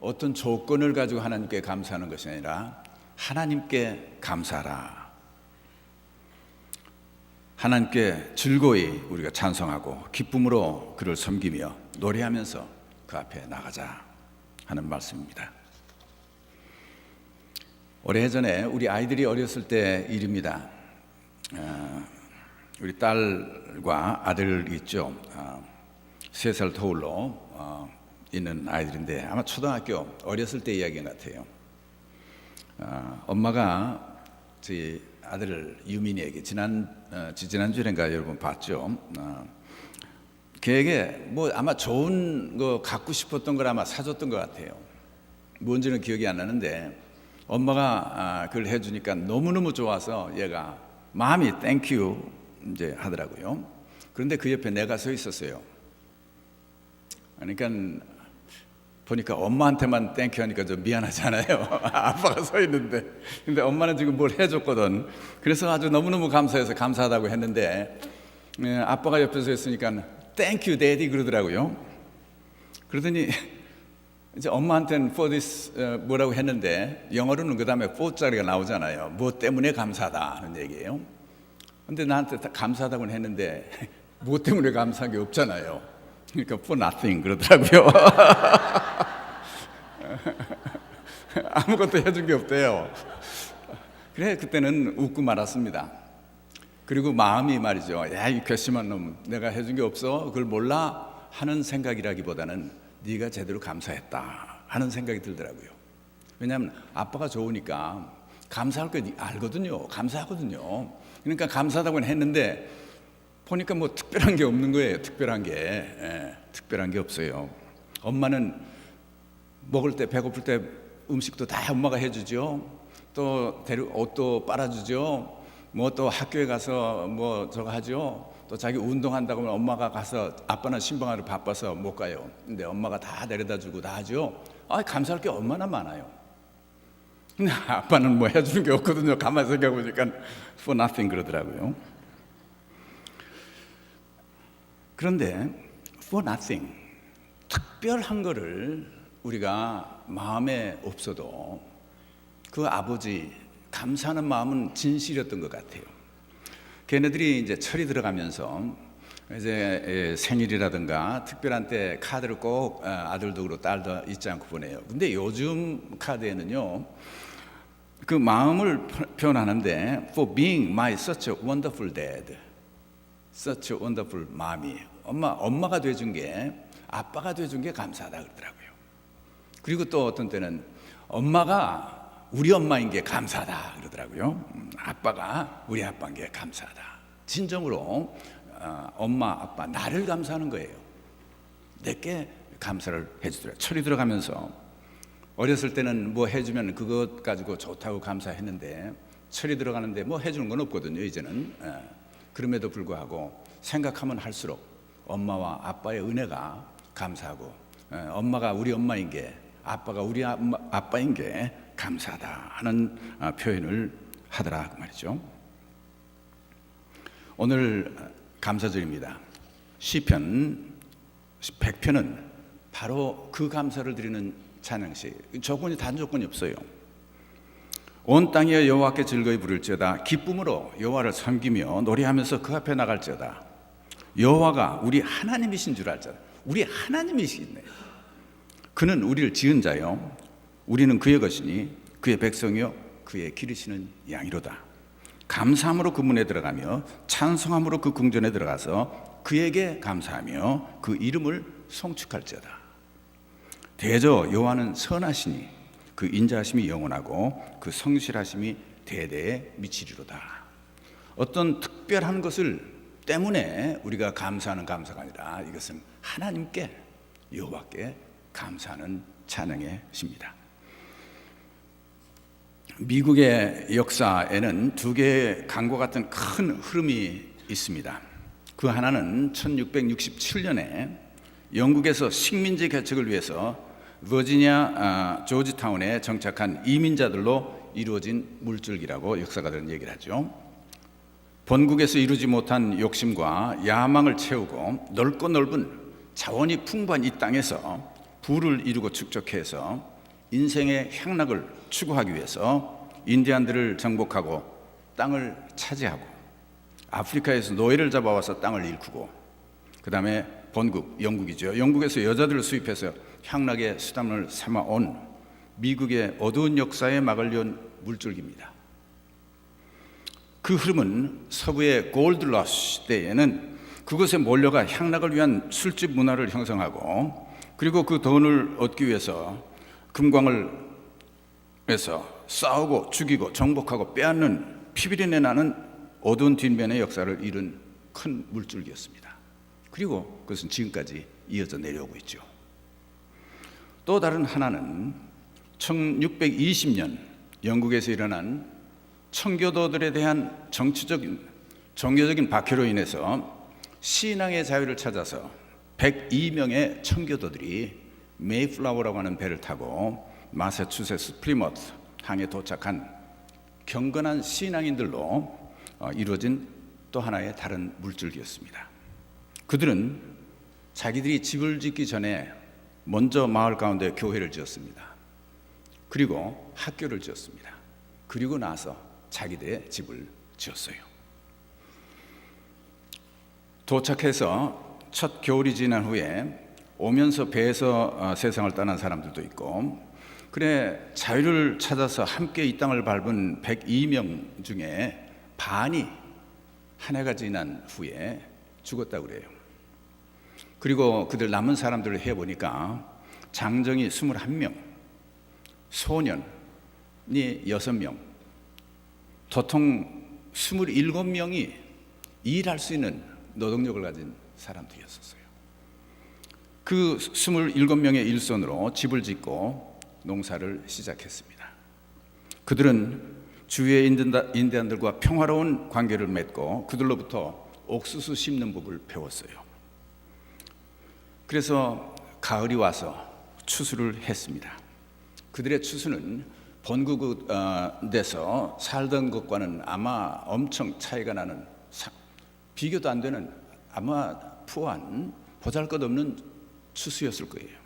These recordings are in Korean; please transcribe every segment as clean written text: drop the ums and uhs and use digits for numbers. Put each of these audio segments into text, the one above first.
어떤 조건을 가지고 하나님께 감사하는 것이 아니라 하나님께 감사하라. 하나님께 즐거이 우리가 찬송하고 기쁨으로 그를 섬기며 노래하면서 그 앞에 나가자 하는 말씀입니다. 오래전에 우리 아이들이 어렸을 때 일입니다. 우리 딸과 아들 있죠. 3살 터울로 있는 아이들인데 아마 초등학교 어렸을 때 이야기 같아요. 엄마가 저희 아들 유민이에게 지난주인가 여러분 봤죠. 걔에게 뭐 아마 좋은 거 갖고 싶었던 걸 아마 사줬던 것 같아요. 뭔지는 기억이 안 나는데 엄마가 그걸 해주니까 너무너무 좋아서 얘가 마음이 땡큐 이제 하더라고요. 그런데 그 옆에 내가 서 있었어요. 그러니까 보니까 엄마한테만 땡큐 하니까 좀 미안하잖아요. 아빠가 서 있는데. 근데 엄마는 지금 뭘 해줬거든. 그래서 아주 너무너무 감사해서 감사하다고 했는데 아빠가 옆에 서 있으니까 땡큐 데디 그러더라고요. 그러더니 이제 엄마한테는 for this 뭐라고 했는데 영어로는 그 다음에 for자리가 나오잖아요. 뭐 때문에 감사하다 하는 얘기예요. 근데 나한테 감사하다고는 했는데 뭐 때문에 감사한 게 없잖아요. 그러니까 for nothing 그러더라고요. 아무것도 해준 게 없대요. 그래 그때는 웃고 말았습니다. 그리고 마음이 말이죠. 야, 이 괘씸한 놈, 내가 해준 게 없어? 그걸 몰라? 하는 생각이라기보다는 네가 제대로 감사했다 하는 생각이 들더라고요. 왜냐하면 아빠가 좋으니까 감사할 거 알거든요. 감사하거든요. 그러니까 감사하다고는 했는데 보니까 뭐 특별한 게 없는 거예요. 특별한 게 없어요. 엄마는 먹을 때 배고플 때 음식도 다 엄마가 해주죠. 또 옷도 빨아주죠. 뭐 또 학교에 가서 뭐 저거 하죠. 또 자기 운동한다고 하면 엄마가 가서 아빠는 신방하러 바빠서 못 가요. 근데 엄마가 다 데려다 주고 다 하죠. 감사할 게 얼마나 많아요. 근데 아빠는 뭐 해주는 게 없거든요. 가만히 생각해 보니까 for nothing 그러더라고요. 그런데 for nothing, 특별한 거를 우리가 마음에 없어도 그 아버지 감사하는 마음은 진실이었던 것 같아요. 걔네들이 이제 철이 들어가면서 이제 생일이라든가 특별한 때 카드를 꼭 아들도 그렇고 딸도 잊지 않고 보내요. 근데 요즘 카드에는요 그 마음을 표현하는데 for being my such a wonderful dad, such a wonderful mommy. 엄마가 돼준 게 아빠가 돼준 게 감사하다 그러더라고요. 그리고 또 어떤 때는 엄마가 우리 엄마인 게 감사하다 그러더라고요. 아빠가 우리 아빠인 게 감사하다. 진정으로 엄마, 아빠 나를 감사하는 거예요. 내게 감사를 해주더라고요. 철이 들어가면서 어렸을 때는 뭐 해주면 그것 가지고 좋다고 감사했는데 철이 들어가는데 뭐 해주는 건 없거든요. 이제는. 그럼에도 불구하고 생각하면 할수록 엄마와 아빠의 은혜가 감사하고 엄마가 우리 엄마인 게 아빠가 우리 아빠인 게 감사하다 하는 표현을 하더라 그 말이죠. 오늘 감사절입니다. 시편 100편은 바로 그 감사를 드리는 찬양시. 조건이 단 조건이 없어요. 온 땅이 여호와께 즐거이 부를지어다. 기쁨으로 여호와를 섬기며 노래하면서 그 앞에 나갈지어다. 여호와가 우리 하나님이신 줄 알자. 우리 하나님이시네. 그는 우리를 지은 자요 우리는 그의 것이니 그의 백성이요 그의 기르시는 양이로다. 감사함으로 그 문에 들어가며 찬송함으로 그 궁전에 들어가서 그에게 감사하며 그 이름을 송축할지어다. 대저 여호와는 선하시니 그 인자하심이 영원하고 그 성실하심이 대대에 미치리로다. 어떤 특별한 것을 때문에 우리가 감사하는 감사가 아니라 이것은 하나님께 여호와께 감사하는 찬양의 시입니다. 미국의 역사에는 두 개의 강과 같은 큰 흐름이 있습니다. 그 하나는 1667년에 영국에서 식민지 개척을 위해서 버지니아 조지타운에 정착한 이민자들로 이루어진 물줄기라고 역사가들은 얘기를 하죠. 본국에서 이루지 못한 욕심과 야망을 채우고 넓고 넓은 자원이 풍부한 이 땅에서 부를 이루고 축적해서 인생의 향락을 추구하기 위해서 인디안들을 정복하고 땅을 차지하고 아프리카에서 노예를 잡아와서 땅을 일구고 그 다음에 본국 영국이죠. 영국에서 여자들을 수입해서 향락의 수단을 삼아온 미국의 어두운 역사의 막을 연 물줄기입니다. 그 흐름은 서부의 골드러시 때에는 그곳에 몰려가 향락을 위한 술집 문화를 형성하고 그리고 그 돈을 얻기 위해서 금광을 해서 싸우고 죽이고 정복하고 빼앗는 피비린내 나는 어두운 뒷면의 역사를 이룬 큰 물줄기였습니다. 그리고 그것은 지금까지 이어져 내려오고 있죠. 또 다른 하나는 1620년 영국에서 일어난 청교도들에 대한 정치적인 종교적인 박해로 인해서 신앙의 자유를 찾아서 102명의 청교도들이 메이플라워라고 하는 배를 타고 마사추세츠 플리머스 항에 도착한 경건한 신앙인들로 이루어진 또 하나의 다른 물줄기였습니다. 그들은 자기들이 집을 짓기 전에 먼저 마을 가운데 교회를 지었습니다. 그리고 학교를 지었습니다. 그리고 나서 자기들의 집을 지었어요. 도착해서 첫 겨울이 지난 후에 오면서 배에서 세상을 떠난 사람들도 있고 그래 자유를 찾아서 함께 이 땅을 밟은 102명 중에 반이 한 해가 지난 후에 죽었다고 그래요. 그리고 그들 남은 사람들을 해보니까 장정이 21명, 소년이 6명, 도통 27명이 일할 수 있는 노동력을 가진 사람들이었어요. 그 27명의 일손으로 집을 짓고 농사를 시작했습니다. 그들은 주위의 인디안들과 평화로운 관계를 맺고 그들로부터 옥수수 심는 법을 배웠어요. 그래서 가을이 와서 추수를 했습니다. 그들의 추수는 본국에서 살던 것과는 아마 엄청 차이가 나는 비교도 안 되는 아마 푸한 보잘것없는 추수였을 거예요.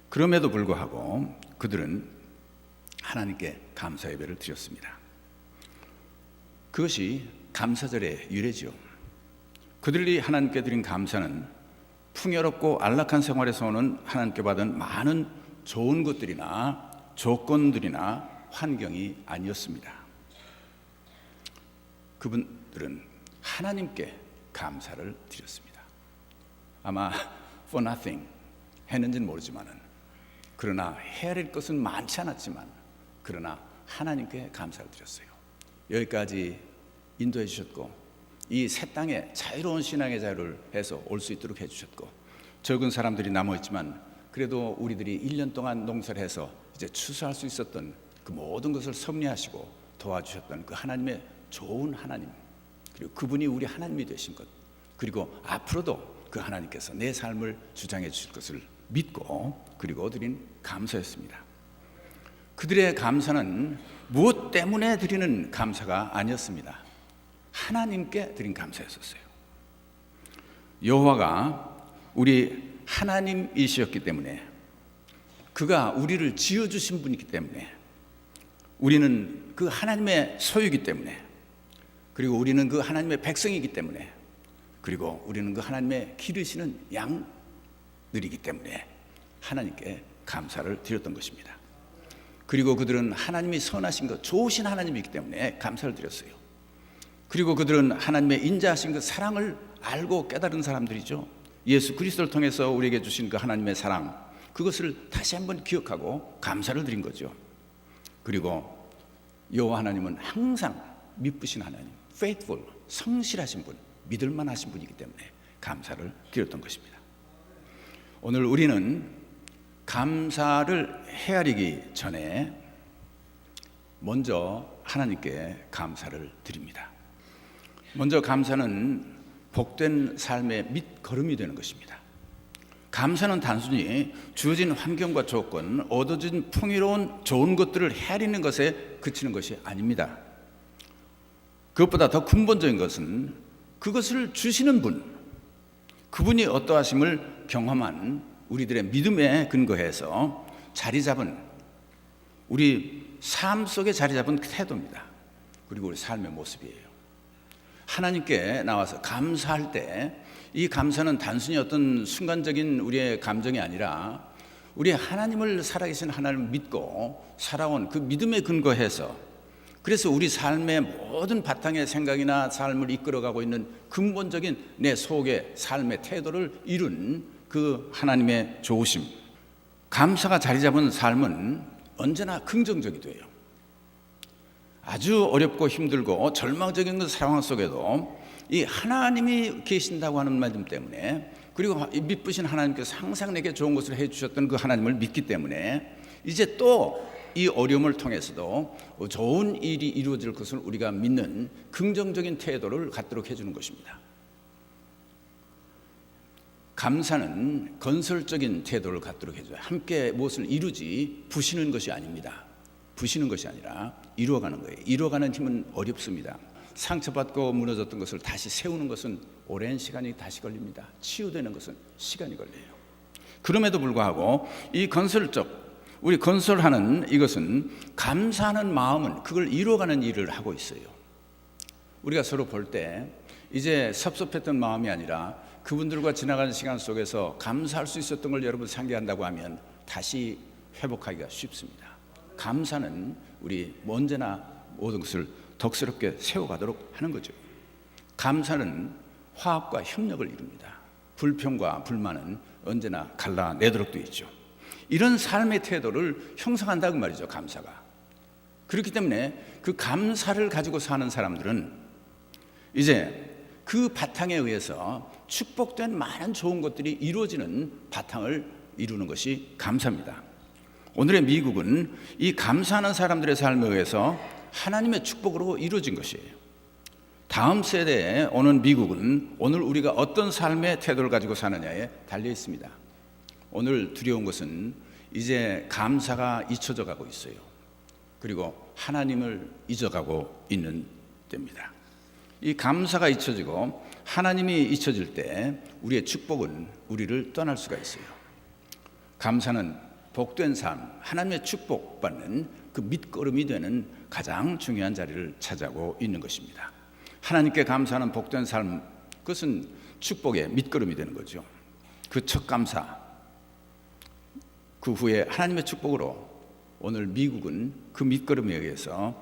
그럼에도 불구하고 그들은 하나님께 감사 예배를 드렸습니다. 그것이 감사절의 유래지요. 그들이 하나님께 드린 감사는 풍요롭고 안락한 생활에서 오는 하나님께 받은 많은 좋은 것들이나 조건들이나 환경이 아니었습니다. 그분들은 하나님께 감사를 드렸습니다. 아마 for nothing 했는지는 모르지만 그러나 해야 될 것은 많지 않았지만 그러나 하나님께 감사를 드렸어요. 여기까지 인도해 주셨고 이 새 땅에 자유로운 신앙의 자유를 해서 올 수 있도록 해주셨고 적은 사람들이 남아있지만 그래도 우리들이 1년 동안 농사를 해서 이제 추수할 수 있었던 그 모든 것을 섭리하시고 도와주셨던 그 하나님의 좋은 하나님 그리고 그분이 우리 하나님이 되신 것 그리고 앞으로도 그 하나님께서 내 삶을 주장해 주실 것을 믿고 그리고 드린 감사였습니다. 그들의 감사는 무엇 때문에 드리는 감사가 아니었습니다. 하나님께 드린 감사였었어요. 여호와가 우리 하나님이셨기 때문에 그가 우리를 지어주신 분이기 때문에 우리는 그 하나님의 소유이기 때문에 그리고 우리는 그 하나님의 백성이기 때문에 그리고 우리는 그 하나님의 기르시는 양들이기 때문에 하나님께 감사를 드렸던 것입니다. 그리고 그들은 하나님이 선하신 것, 좋으신 하나님이기 때문에 감사를 드렸어요. 그리고 그들은 하나님의 인자하신 그 사랑을 알고 깨달은 사람들이죠. 예수 그리스도를 통해서 우리에게 주신 그 하나님의 사랑, 그것을 다시 한번 기억하고 감사를 드린 거죠. 그리고 여호와 하나님은 항상 믿으신 하나님, faithful, 성실하신 분, 믿을만하신 분이기 때문에 감사를 드렸던 것입니다. 오늘 우리는 감사를 헤아리기 전에 먼저 하나님께 감사를 드립니다. 먼저 감사는 복된 삶의 밑거름이 되는 것입니다. 감사는 단순히 주어진 환경과 조건, 얻어진 풍요로운 좋은 것들을 헤아리는 것에 그치는 것이 아닙니다. 그것보다 더 근본적인 것은 그것을 주시는 분, 그분이 어떠하심을 경험한 우리들의 믿음에 근거해서 자리 잡은 우리 삶 속에 자리 잡은 태도입니다. 그리고 우리 삶의 모습이에요. 하나님께 나와서 감사할 때 이 감사는 단순히 어떤 순간적인 우리의 감정이 아니라 우리 하나님을 살아계신 하나님을 믿고 살아온 그 믿음에 근거해서, 그래서 우리 삶의 모든 바탕의 생각이나 삶을 이끌어가고 있는 근본적인 내 속의 삶의 태도를 이룬 그 하나님의 좋으심, 감사가 자리 잡은 삶은 언제나 긍정적이 돼요. 아주 어렵고 힘들고 절망적인 그 상황 속에도 이 하나님이 계신다고 하는 말씀 때문에, 그리고 믿으신 하나님께서 항상 내게 좋은 것을 해주셨던 그 하나님을 믿기 때문에 이제 또 이 어려움을 통해서도 좋은 일이 이루어질 것을 우리가 믿는 긍정적인 태도를 갖도록 해주는 것입니다. 감사는 건설적인 태도를 갖도록 해줘요. 함께 무엇을 이루지 부시는 것이 아닙니다. 부시는 것이 아니라 이루어가는 거예요. 이루어가는 힘은 어렵습니다. 상처받고 무너졌던 것을 다시 세우는 것은 오랜 시간이 다시 걸립니다. 치유되는 것은 시간이 걸려요. 그럼에도 불구하고 이 우리 건설하는 이것은 감사하는 마음은 그걸 이루어가는 일을 하고 있어요. 우리가 서로 볼 때 이제 섭섭했던 마음이 아니라 그분들과 지나가는 시간 속에서 감사할 수 있었던 걸 여러분 상기한다고 하면 다시 회복하기가 쉽습니다. 감사는 우리 언제나 모든 것을 덕스럽게 세워가도록 하는 거죠. 감사는 화합과 협력을 이룹니다. 불평과 불만은 언제나 갈라내도록 되어 있죠. 이런 삶의 태도를 형성한다고 말이죠, 감사가. 그렇기 때문에 그 감사를 가지고 사는 사람들은 이제 그 바탕에 의해서 축복된 많은 좋은 것들이 이루어지는 바탕을 이루는 것이 감사입니다. 오늘의 미국은 이 감사하는 사람들의 삶에 의해서 하나님의 축복으로 이루어진 것이에요. 다음 세대에 오는 미국은 오늘 우리가 어떤 삶의 태도를 가지고 사느냐에 달려 있습니다. 오늘 두려운 것은 이제 감사가 잊혀져 가고 있어요. 그리고 하나님을 잊어가고 있는 때입니다. 이 감사가 잊혀지고 하나님이 잊혀질 때 우리의 축복은 우리를 떠날 수가 있어요. 감사는 복된 삶, 하나님의 축복받는 그 밑거름이 되는 가장 중요한 자리를 차지하고 있는 것입니다. 하나님께 감사하는 복된 삶, 그것은 축복의 밑거름이 되는 거죠. 그 첫 감사, 그 후에 하나님의 축복으로 오늘 미국은 그 밑거름에 의해서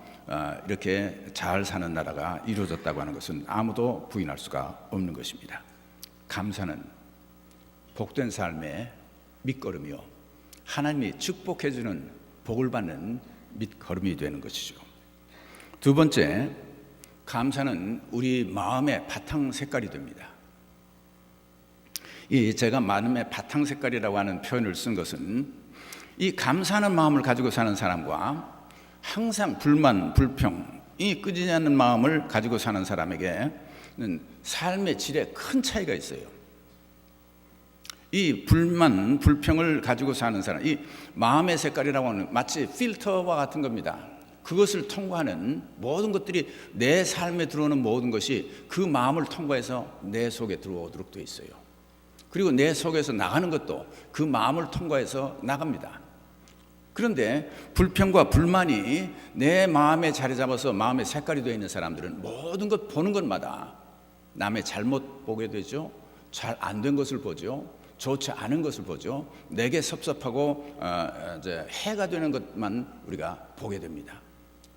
이렇게 잘 사는 나라가 이루어졌다고 하는 것은 아무도 부인할 수가 없는 것입니다. 감사는 복된 삶의 밑거름이요, 하나님이 축복해 주는 복을 받는 밑거름이 되는 것이죠. 두 번째, 감사는 우리 마음의 바탕 색깔이 됩니다. 제가 마음의 바탕 색깔이라고 하는 표현을 쓴 것은 이 감사하는 마음을 가지고 사는 사람과 항상 불만, 불평이 끊이지 않는 마음을 가지고 사는 사람에게는 삶의 질에 큰 차이가 있어요. 이 불만, 불평을 가지고 사는 사람, 이 마음의 색깔이라고 하는 마치 필터와 같은 겁니다. 그것을 통과하는 모든 것들이, 내 삶에 들어오는 모든 것이 그 마음을 통과해서 내 속에 들어오도록 되어 있어요. 그리고 내 속에서 나가는 것도 그 마음을 통과해서 나갑니다. 그런데 불평과 불만이 내 마음에 자리 잡아서 마음의 색깔이 되어 있는 사람들은 모든 것 보는 것마다 남의 잘못 보게 되죠. 잘 안 된 것을 보죠. 좋지 않은 것을 보죠. 내게 섭섭하고 이제 해가 되는 것만 우리가 보게 됩니다.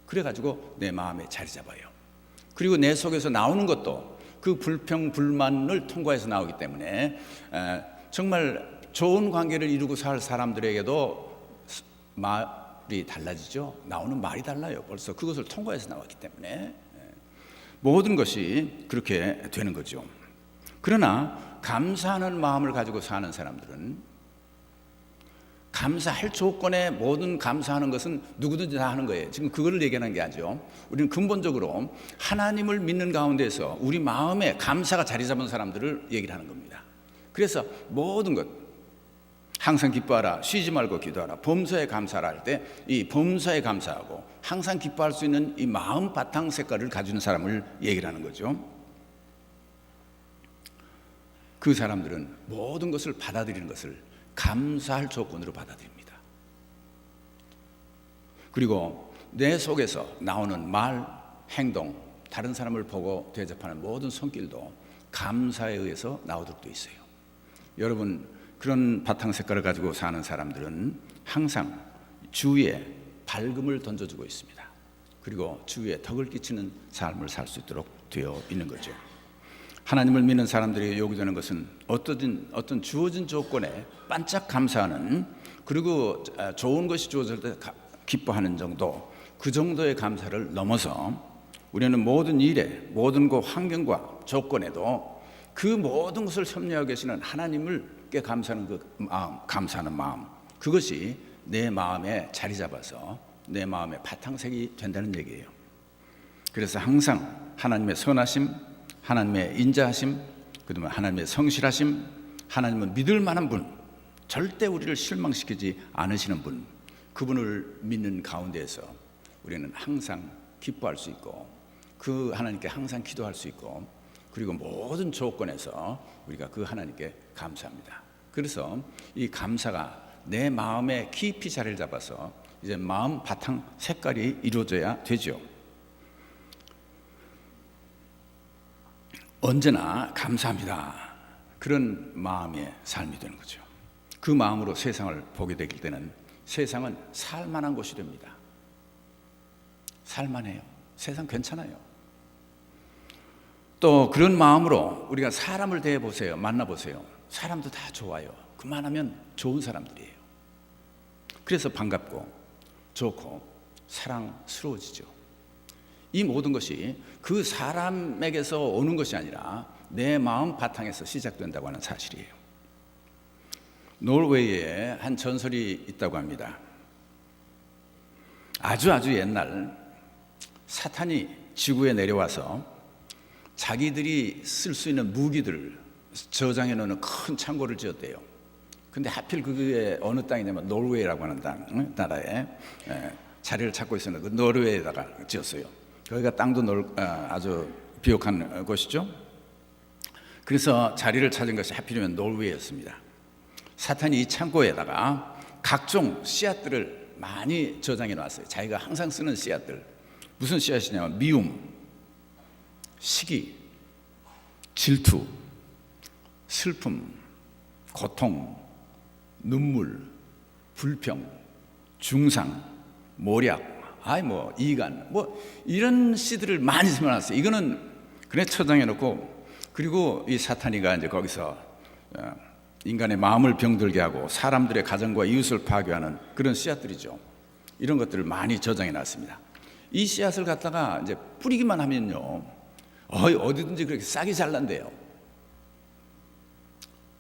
그래가지고 내 마음에 자리 잡아요. 그리고 내 속에서 나오는 것도 그 불평, 불만을 통과해서 나오기 때문에 정말 좋은 관계를 이루고 살 사람들에게도 말이 달라지죠. 나오는 말이 달라요. 벌써 그것을 통과해서 나왔기 때문에 모든 것이 그렇게 되는 거죠. 그러나 감사하는 마음을 가지고 사는 사람들은 감사할 조건에 모든 감사하는 것은 누구든지 다 하는 거예요. 지금 그거를 얘기하는 게 아니죠. 우리는 근본적으로 하나님을 믿는 가운데서 우리 마음에 감사가 자리 잡은 사람들을 얘기를 하는 겁니다. 그래서 모든 것, 항상 기뻐하라, 쉬지 말고 기도하라, 범사에 감사하라 할 때 이 범사에 감사하고 항상 기뻐할 수 있는 이 마음 바탕 색깔을 가지는 사람을 얘기를 하는 거죠. 그 사람들은 모든 것을 받아들이는 것을 감사할 조건으로 받아들입니다. 그리고 내 속에서 나오는 말, 행동, 다른 사람을 보고 대접하는 모든 손길도 감사에 의해서 나오도록 돼 있어요. 여러분, 그런 바탕 색깔을 가지고 사는 사람들은 항상 주위에 밝음을 던져주고 있습니다. 그리고 주위에 덕을 끼치는 삶을 살 수 있도록 되어 있는 거죠. 하나님을 믿는 사람들에게 요구되는 것은 어떤 주어진 조건에 반짝 감사하는, 그리고 좋은 것이 주어질 때 기뻐하는 정도, 그 정도의 감사를 넘어서 우리는 모든 일에, 모든 그 환경과 조건에도 그 모든 것을 섭리하고 계시는 하나님을께 감사하는 그 마음, 감사하는 마음, 그것이 내 마음에 자리 잡아서 내 마음의 바탕색이 된다는 얘기예요. 그래서 항상 하나님의 선하심, 하나님의 인자하심, 그다음에 하나님의 성실하심, 하나님은 믿을 만한 분, 절대 우리를 실망시키지 않으시는 분, 그분을 믿는 가운데에서 우리는 항상 기뻐할 수 있고, 그 하나님께 항상 기도할 수 있고, 그리고 모든 조건에서 우리가 그 하나님께 감사합니다. 그래서 이 감사가 내 마음에 깊이 자리를 잡아서 이제 마음 바탕 색깔이 이루어져야 되죠. 언제나 감사합니다, 그런 마음의 삶이 되는 거죠. 그 마음으로 세상을 보게 되길 때는 세상은 살만한 곳이 됩니다. 살만해요. 세상 괜찮아요. 또 그런 마음으로 우리가 사람을 대해보세요. 만나보세요. 사람도 다 좋아요. 그만하면 좋은 사람들이에요. 그래서 반갑고 좋고 사랑스러워지죠. 이 모든 것이 그 사람에게서 오는 것이 아니라 내 마음 바탕에서 시작된다고 하는 사실이에요. 노르웨이에 한 전설이 있다고 합니다. 아주 옛날 사탄이 지구에 내려와서 자기들이 쓸 수 있는 무기들을 저장해 놓는 큰 창고를 지었대요. 근데 하필 그게 어느 땅이냐면 노르웨이라고 하는 나라에 자리를 찾고 있었는데 그 노르웨이에다가 지었어요. 거기가 땅도 아주 비옥한 곳이죠. 그래서 자리를 찾은 것이 하필이면 노르웨이였습니다. 사탄이 이 창고에다가 각종 씨앗들을 많이 저장해 놨어요. 자기가 항상 쓰는 씨앗들. 무슨 씨앗이냐면 미움, 시기, 질투, 슬픔, 고통, 눈물, 불평, 중상, 모략, 이간, 이런 씨들을 많이 심어놨어요. 이거는 그냥 처장해 놓고, 그리고 이 사탄이가 이제 거기서 인간의 마음을 병들게 하고 사람들의 가정과 이웃을 파괴하는 그런 씨앗들이죠. 이런 것들을 많이 저장해 놨습니다. 이 씨앗을 갖다가 이제 뿌리기만 하면요, 어디든지 그렇게 싹이 잘 난대요.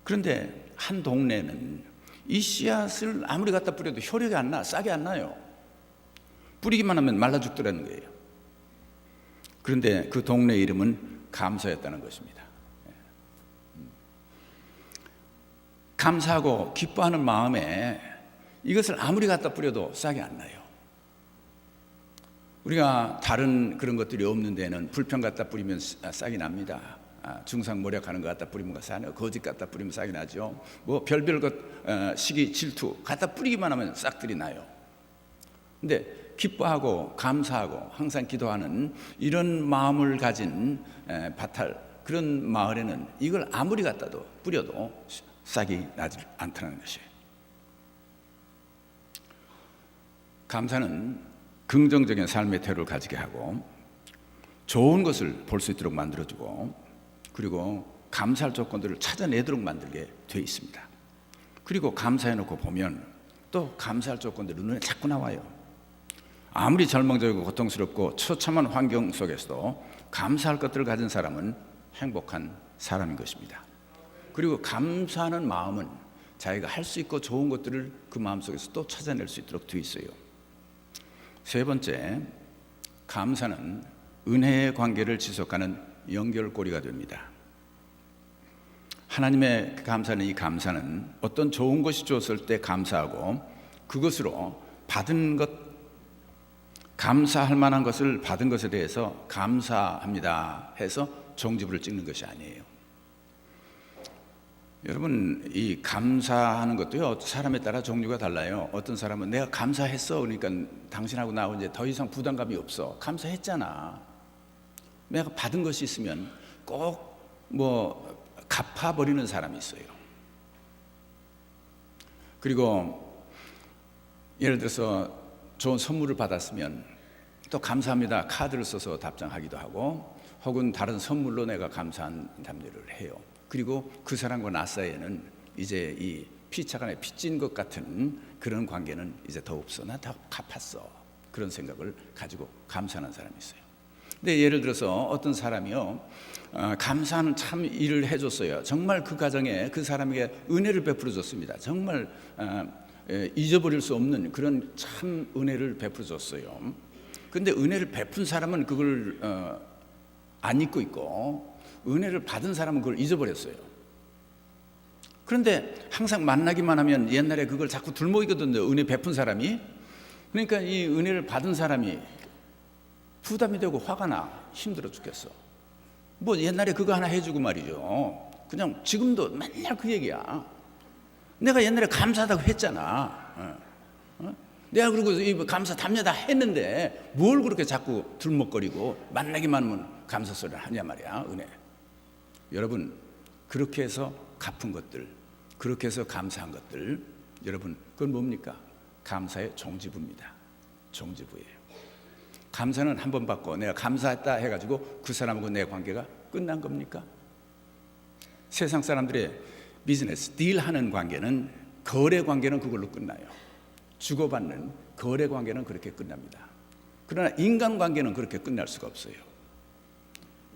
그런데 한 동네는 이 씨앗을 아무리 갖다 뿌려도 효력이 안 나, 싹이 안 나요. 뿌리기만 하면 말라 죽더라는 거예요. 그런데 그 동네 이름은 감사였다는 것입니다. 감사하고 기뻐하는 마음에 이것을 아무리 갖다 뿌려도 싹이 안 나요. 우리가 다른 그런 것들이 없는 데는 불평 갖다 뿌리면 싹이 납니다. 중상모략하는 거 갖다 뿌리면 싹이 나요. 거짓 갖다 뿌리면 싹이 나죠. 별별 것, 시기, 질투 갖다 뿌리기만 하면 싹들이 나요. 근데 기뻐하고 감사하고 항상 기도하는 이런 마음을 가진 바탈, 그런 마을에는 이걸 아무리 갖다도 뿌려도 싹이 나지 않다는 것이에요. 감사는 긍정적인 삶의 태도를 가지게 하고 좋은 것을 볼 수 있도록 만들어주고, 그리고 감사할 조건들을 찾아내도록 만들게 되어 있습니다. 그리고 감사해놓고 보면 또 감사할 조건들이 눈에 자꾸 나와요. 아무리 절망적이고 고통스럽고 처참한 환경 속에서도 감사할 것들을 가진 사람은 행복한 사람인 것입니다. 그리고 감사하는 마음은 자기가 할 수 있고 좋은 것들을 그 마음속에서 또 찾아낼 수 있도록 되어 있어요. 세 번째, 감사는 은혜의 관계를 지속하는 연결고리가 됩니다. 하나님의 감사는, 이 감사는 어떤 좋은 것이 주었을 때 감사하고 그것으로 받은 것, 감사할 만한 것을 받은 것에 대해서 감사합니다 해서 종지부를 찍는 것이 아니에요. 여러분, 이 감사하는 것도요, 사람에 따라 종류가 달라요. 어떤 사람은 내가 감사했어, 그러니까 당신하고 나하고 이제 더 이상 부담감이 없어. 감사했잖아. 내가 받은 것이 있으면 꼭 뭐 갚아버리는 사람이 있어요. 그리고 예를 들어서 좋은 선물을 받았으면 또 감사합니다 카드를 써서 답장하기도 하고, 혹은 다른 선물로 내가 감사한 답례를 해요. 그리고 그 사람과 나 사이에는 이제 이 피차간에 빚진 것 같은 그런 관계는 이제 더 없어. 나 다 갚았어. 그런 생각을 가지고 감사하는 사람이 있어요. 근데 예를 들어서 어떤 사람이요, 감사하는 참 일을 해줬어요. 정말 그 가정에 그 사람에게 은혜를 베풀어 줬습니다. 정말 잊어버릴 수 없는 그런 참 은혜를 베풀어 줬어요. 근데 은혜를 베푼 사람은 그걸 안 잊고 있고, 은혜를 받은 사람은 그걸 잊어버렸어요. 그런데 항상 만나기만 하면 옛날에 그걸 자꾸 들먹이거든요, 은혜 베푼 사람이. 그러니까 이 은혜를 받은 사람이 부담이 되고 화가 나, 힘들어 죽겠어. 뭐 옛날에 그거 하나 해주고 말이죠. 그냥 지금도 맨날 그 얘기야. 내가 옛날에 감사하다고 했잖아. 내가 그리고 이 감사 답례 다 했는데 뭘 그렇게 자꾸 들먹거리고 만나기만 하면 감사 소리를 하냐 말이야. 은혜. 여러분, 그렇게 해서 갚은 것들, 그렇게 해서 감사한 것들, 여러분, 그건 뭡니까? 감사의 종지부입니다. 종지부예요. 감사는 한 번 받고 내가 감사했다 해가지고 그 사람하고 내 관계가 끝난 겁니까? 세상 사람들의 비즈니스, 딜하는 관계는, 거래 관계는 그걸로 끝나요. 주고받는 거래 관계는 그렇게 끝납니다. 그러나 인간 관계는 그렇게 끝날 수가 없어요.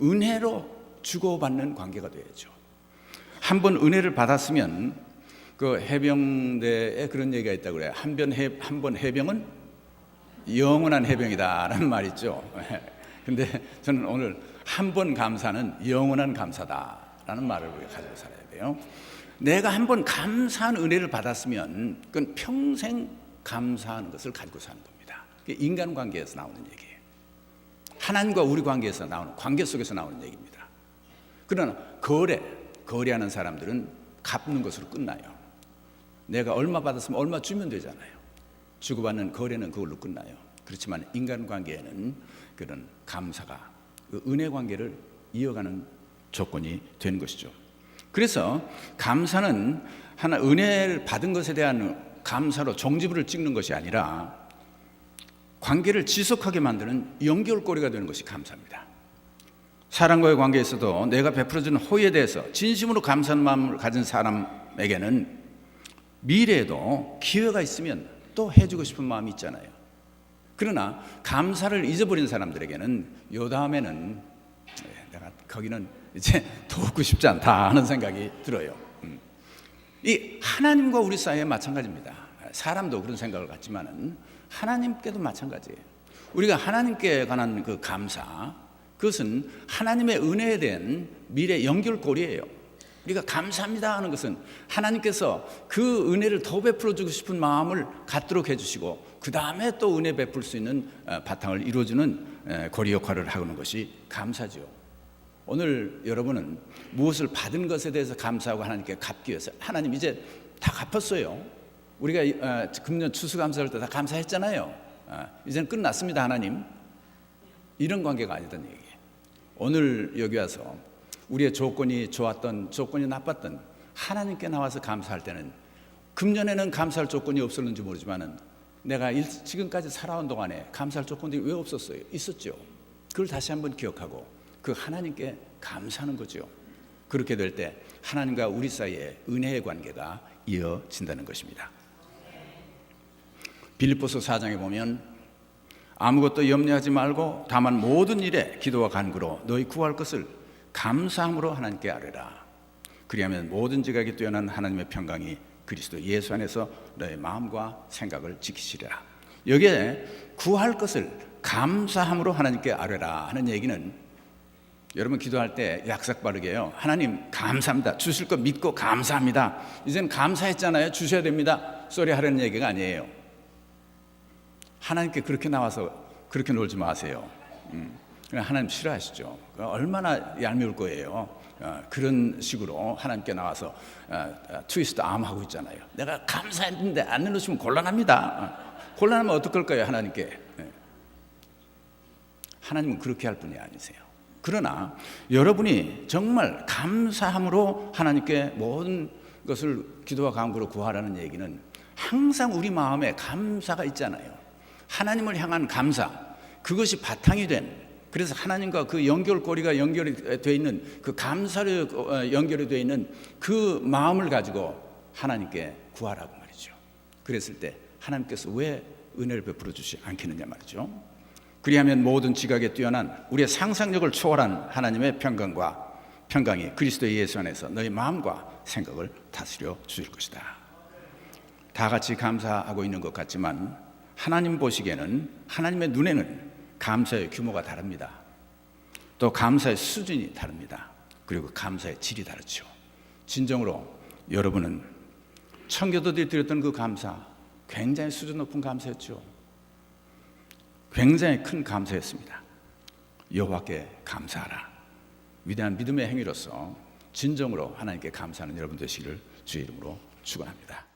은혜로 주고받는 관계가 되어야죠. 한 번 은혜를 받았으면, 그 해병대에 그런 얘기가 있다고 그래요. 한 번 해병은 영원한 해병이다라는 말 있죠. 근데 저는 오늘 한 번 감사는 영원한 감사다라는 말을 우리가 가지고 살아야 돼요. 내가 한 번 감사한 은혜를 받았으면 그건 평생 감사하는 것을 가지고 사는 겁니다. 인간관계에서 나오는 얘기예요. 하나님과 우리 관계에서 나오는, 관계 속에서 나오는 얘기입니다. 그러나 거래하는 사람들은 갚는 것으로 끝나요. 내가 얼마 받았으면 얼마 주면 되잖아요. 주고받는 거래는 그걸로 끝나요. 그렇지만 인간관계에는 그런 감사가, 그 은혜 관계를 이어가는 조건이 되는 것이죠. 그래서 감사는 하나 은혜를 받은 것에 대한 감사로 종지부를 찍는 것이 아니라 관계를 지속하게 만드는 연결고리가 되는 것이 감사입니다. 사람과의 관계에서도 내가 베풀어준 호의에 대해서 진심으로 감사하는 마음을 가진 사람에게는 미래에도 기회가 있으면 또 해주고 싶은 마음이 있잖아요. 그러나 감사를 잊어버린 사람들에게는 요 다음에는 내가 거기는 이제 돕고 싶지 않다 하는 생각이 들어요. 이 하나님과 우리 사이에 마찬가지입니다. 사람도 그런 생각을 갖지만은 하나님께도 마찬가지예요. 우리가 하나님께 관한 그 감사, 그것은 하나님의 은혜에 대한 미래 연결고리예요. 우리가 감사합니다 하는 것은 하나님께서 그 은혜를 더 베풀어 주고 싶은 마음을 갖도록 해주시고, 그 다음에 또 은혜 베풀 수 있는 바탕을 이루어주는 고리 역할을 하는 것이 감사죠. 오늘 여러분은 무엇을 받은 것에 대해서 감사하고 하나님께 갚기 위해서, 하나님 이제 다 갚았어요. 우리가 금년 추수감사할 때 다 감사했잖아요. 이제는 끝났습니다 하나님, 이런 관계가 아니던 얘기예요. 오늘 여기 와서 우리의 조건이 좋았던, 조건이 나빴던, 하나님께 나와서 감사할 때는, 금년에는 감사할 조건이 없었는지 모르지만은 내가 지금까지 살아온 동안에 감사할 조건들이 왜 없었어요? 있었죠. 그걸 다시 한번 기억하고 그 하나님께 감사하는 거죠. 그렇게 될 때 하나님과 우리 사이에 은혜의 관계가 이어진다는 것입니다. 빌립보서 4장에 보면 아무것도 염려하지 말고 다만 모든 일에 기도와 간구로 너희 구할 것을 감사함으로 하나님께 아뢰라. 그리하면 모든 지각이 뛰어난 하나님의 평강이 그리스도 예수 안에서 너의 마음과 생각을 지키시리라. 여기에 구할 것을 감사함으로 하나님께 아뢰라 하는 얘기는, 여러분 기도할 때 약삭 빠르게요, 하나님 감사합니다, 주실 거 믿고 감사합니다, 이제는 감사했잖아요, 주셔야 됩니다 소리 하려는 얘기가 아니에요. 하나님께 그렇게 나와서 그렇게 놀지 마세요. 하나님 싫어하시죠. 얼마나 얄미울 거예요. 그런 식으로 하나님께 나와서 트위스트 암 하고 있잖아요. 내가 감사했는데 안 눌러주시면 곤란합니다. 곤란하면 어떡할 거예요, 하나님께? 하나님은 그렇게 할 분이 아니세요. 그러나 여러분이 정말 감사함으로 하나님께 모든 것을 기도와 간구로 구하라는 얘기는 항상 우리 마음에 감사가 있잖아요. 하나님을 향한 감사, 그것이 바탕이 된, 그래서 하나님과 그 연결고리가 연결이 되어 있는, 그 감사로 연결이 되어 있는 그 마음을 가지고 하나님께 구하라고 말이죠. 그랬을 때 하나님께서 왜 은혜를 베풀어 주시지 않겠느냐 말이죠. 그리하면 모든 지각에 뛰어난 우리의 상상력을 초월한 하나님의 평강이 그리스도 예수 안에서 너희 마음과 생각을 다스려 주실 것이다. 다 같이 감사하고 있는 것 같지만 하나님 보시기에는, 하나님의 눈에는 감사의 규모가 다릅니다. 또 감사의 수준이 다릅니다. 그리고 감사의 질이 다르죠. 진정으로 여러분은 청교도들이 드렸던 그 감사, 굉장히 수준 높은 감사였죠. 굉장히 큰 감사였습니다. 여호와께 감사하라. 위대한 믿음의 행위로서 진정으로 하나님께 감사하는 여러분 되시기를 주의 이름으로 축원합니다.